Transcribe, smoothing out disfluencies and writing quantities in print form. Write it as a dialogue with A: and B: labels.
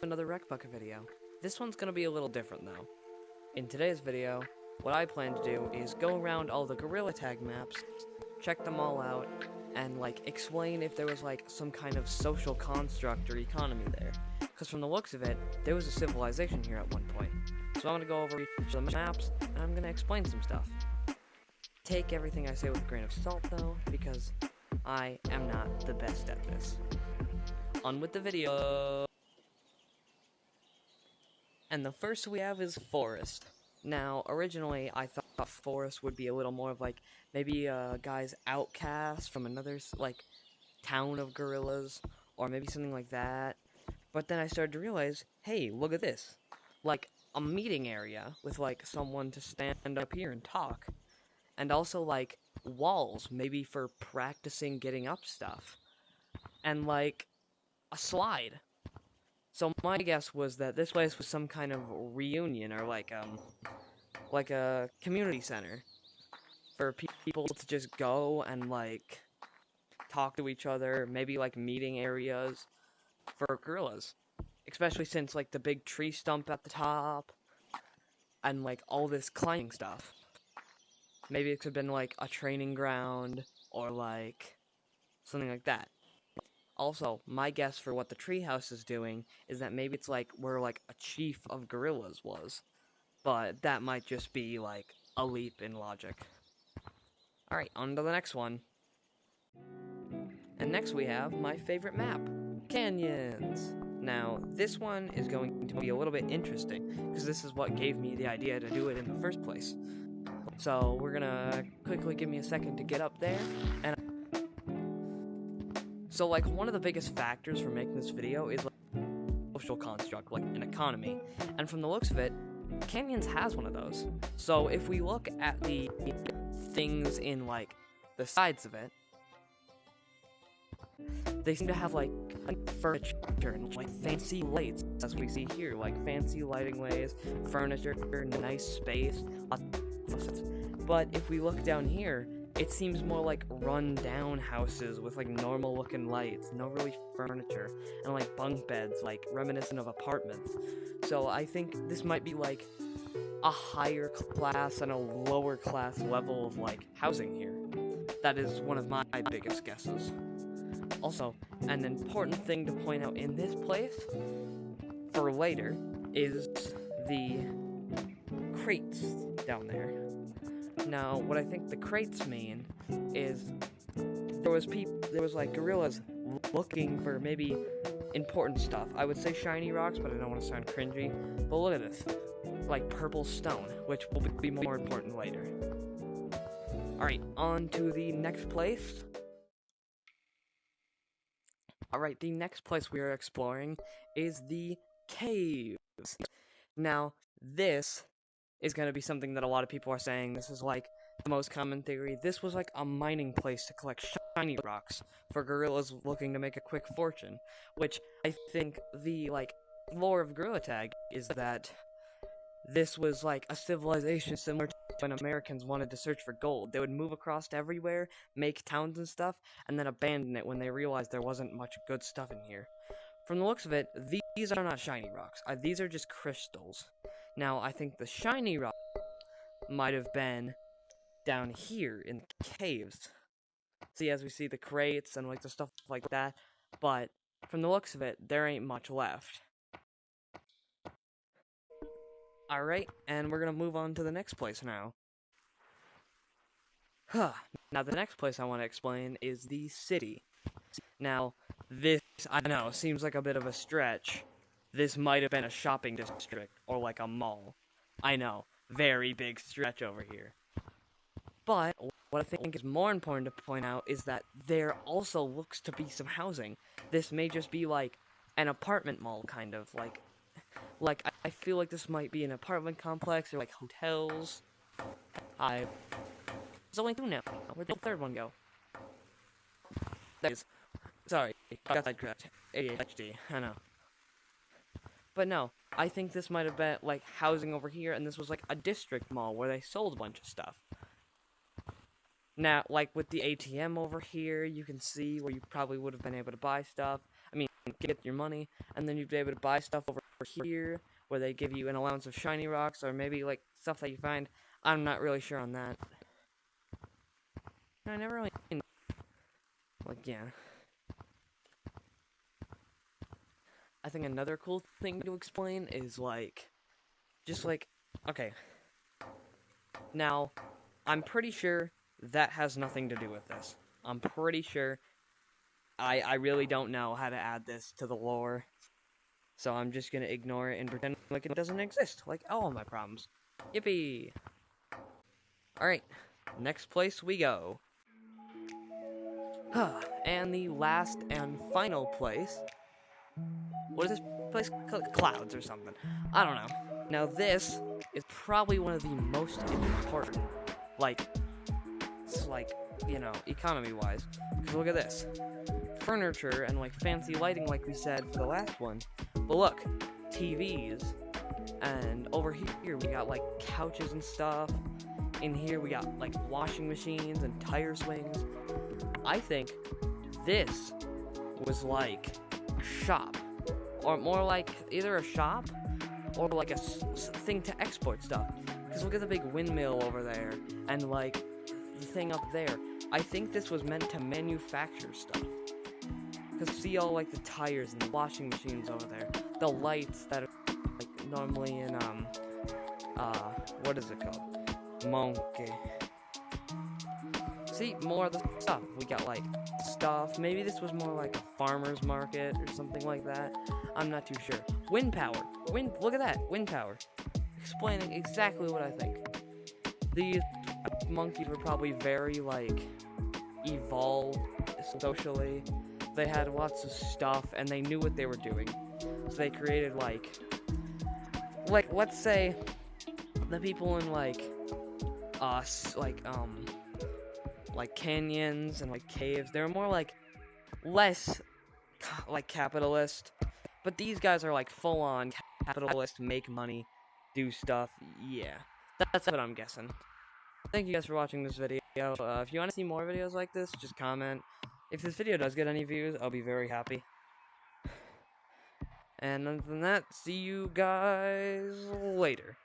A: another Rec Bucket video. This one's gonna be a little different though. In today's video, what I plan to do is go around all the Gorilla Tag maps, check them all out, and explain if there was some kind of social construct or economy there. Because from the looks of it, there was a civilization here at one point. So I'm gonna go over each of the maps, and I'm gonna explain some stuff. Take everything I say with a grain of salt though, because I am not the best at this. On with the video! And the first we have is Forest. Now, originally, I thought Forest would be a little more of maybe a guy's outcast from another, town of gorillas, or maybe something like that. But then I started to realize, hey, look at this. A meeting area with, someone to stand up here and talk. And also, walls, maybe for practicing getting up stuff. And, a slide. So my guess was that this place was some kind of reunion, or like a community center for people to just go and talk to each other, maybe meeting areas for gorillas, especially since the big tree stump at the top and all this climbing stuff. Maybe it could have been a training ground or something like that. Also, my guess for what the treehouse is doing is that maybe it's where a chief of gorillas was. But that might just be a leap in logic. Alright, on to the next one. And next we have my favorite map, Canyons. Now, this one is going to be a little bit interesting, because this is what gave me the idea to do it in the first place. So, we're gonna quickly give me a second to get up there, and so, one of the biggest factors for making this video is, social construct, an economy. And from the looks of it, Canyons has one of those. So, if we look at the things in, the sides of it, they seem to have, furniture and, fancy lights, as we see here. Fancy lighting ways, furniture, nice space, lots of stuff. But if we look down here, it seems more like run-down houses with normal-looking lights, no really furniture, and bunk beds, reminiscent of apartments. So I think this might be a higher class and a lower class level of housing here. That is one of my biggest guesses. Also, an important thing to point out in this place for later is the crates down there. Now, what I think the crates mean is there was gorillas looking for maybe important stuff. I would say shiny rocks, but I don't want to sound cringy. But look at this, purple stone, which will be more important later. Alright, on to the next place. Alright, the next place we are exploring is the caves. Now, this is going to be something that a lot of people are saying. This is the most common theory. This was a mining place to collect shiny rocks for gorillas looking to make a quick fortune, which I think the lore of Gorilla Tag is that this was a civilization similar to when Americans wanted to search for gold. They would move across to everywhere, make towns and stuff, and then abandon it when they realized there wasn't much good stuff in here. From the looks of it, these are not shiny rocks. These are just crystals. Now, I think the shiny rock might have been down here in the caves. See, as we see the crates and the stuff like that, but from the looks of it, there ain't much left. Alright, and we're gonna move on to the next place now. Now, the next place I want to explain is the city. Now, this, I know, seems like a bit of a stretch. This might have been a shopping district, or a mall. I know, very big stretch over here. But, what I think is more important to point out is that there also looks to be some housing. This may just be an apartment mall, kind of. I feel like this might be an apartment complex, or hotels. There's only two now. Where'd the third one go? That is. Sorry, I got sidetracked. ADHD, I know. But no, I think this might have been, housing over here, and this was, a district mall where they sold a bunch of stuff. Now, with the ATM over here, you can see where you probably would have been able to buy stuff. I mean, get your money, and then you'd be able to buy stuff over here, where they give you an allowance of shiny rocks, or maybe, like, stuff that you find. I'm not really sure on that. I never really... Like, yeah. I think another cool thing to explain is, like... Just, like... Okay. Now, I'm pretty sure that has nothing to do with this. I'm pretty sure... I really don't know how to add this to the lore. So I'm just gonna ignore it and pretend like it doesn't exist, like all of my problems. Yippee! Alright, next place we go. And the last and final place... What is this place called? Clouds or something. I don't know. Now this is probably one of the most important, like, it's like, you know, economy-wise. Because look at this. Furniture and, like, fancy lighting like we said for the last one. But look, TVs, and over here we got, like, couches and stuff. In here we got, like, washing machines and tire swings. I think this was, like, a shop. Or more like either a shop or, like, a thing to export stuff. Because look at the big windmill over there, and, like, the thing up there. I think this was meant to manufacture stuff. Because see all, like, the tires and the washing machines over there. The lights that are, like, normally in, what is it called? Monkey. See, more of the stuff. We got, like, stuff. Maybe this was more like a farmer's market or something like that. I'm not too sure. Wind power. Look at that. Wind power. Explaining exactly what I think. These monkeys were probably very, like, evolved socially. They had lots of stuff, and they knew what they were doing. So they created, like, let's say, the people in, like, like canyons and, like, caves, they were more, like, less, like, capitalist. But these guys are, like, full-on capitalist, make money, do stuff, yeah. That's what I'm guessing. Thank you guys for watching this video. If you want to see more videos like this, just comment. If this video does get any views, I'll be very happy. And other than that, see you guys later.